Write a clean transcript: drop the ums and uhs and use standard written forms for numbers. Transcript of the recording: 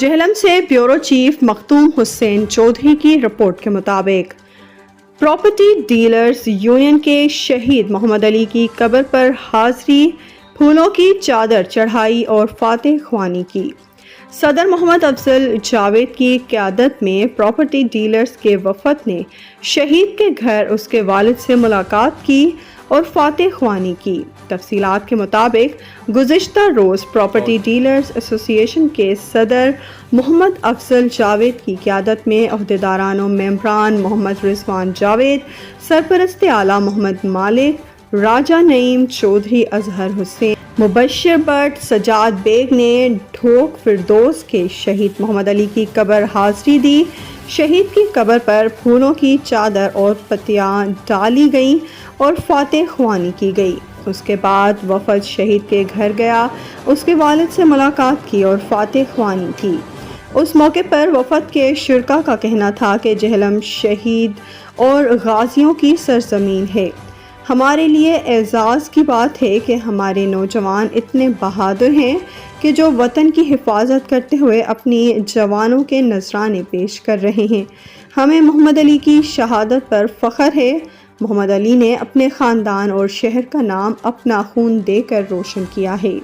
جہلم سے bureau chief مختوم حسین چودھری کی report کے مطابق پراپرٹی ڈیلرز یونین کے شہید محمد علی کی قبر پر حاضری، پھولوں کی چادر چڑھائی اور فاتح خوانی کی۔ صدر محمد افضل جاوید کی قیادت میں پراپرٹی ڈیلرز کے وفد نے شہید کے گھر اس کے والد سے ملاقات کی اور فاتح خوانی کی۔ تفصیلات کے مطابق گزشتہ روز پراپرٹی ڈیلرز ایسوسی ایشن کے صدر محمد افضل جاوید کی قیادت میں عہدیداران و ممبران محمد رضوان جاوید، سرپرست اعلیٰ محمد مالک، راجہ نعیم چودھری، اظہر حسین، مبشر بٹ، سجاد بیگ نے ڈھوک فردوس کے شہید محمد علی کی قبر حاضری دی۔ شہید کی قبر پر پھولوں کی چادر اور پتیاں ڈالی گئیں اور فاتح خوانی کی گئی۔ اس کے بعد وفد شہید کے گھر گیا، اس کے والد سے ملاقات کی اور فاتح خوانی کی۔ اس موقع پر وفد کے شرکاء کا کہنا تھا کہ جہلم شہید اور غازیوں کی سرزمین ہے۔ ہمارے لیے اعزاز کی بات ہے کہ ہمارے نوجوان اتنے بہادر ہیں کہ جو وطن کی حفاظت کرتے ہوئے اپنی جوانوں کے نذرانے پیش کر رہے ہیں۔ ہمیں محمد علی کی شہادت پر فخر ہے۔ محمد علی نے اپنے خاندان اور شہر کا نام اپنا خون دے کر روشن کیا ہے۔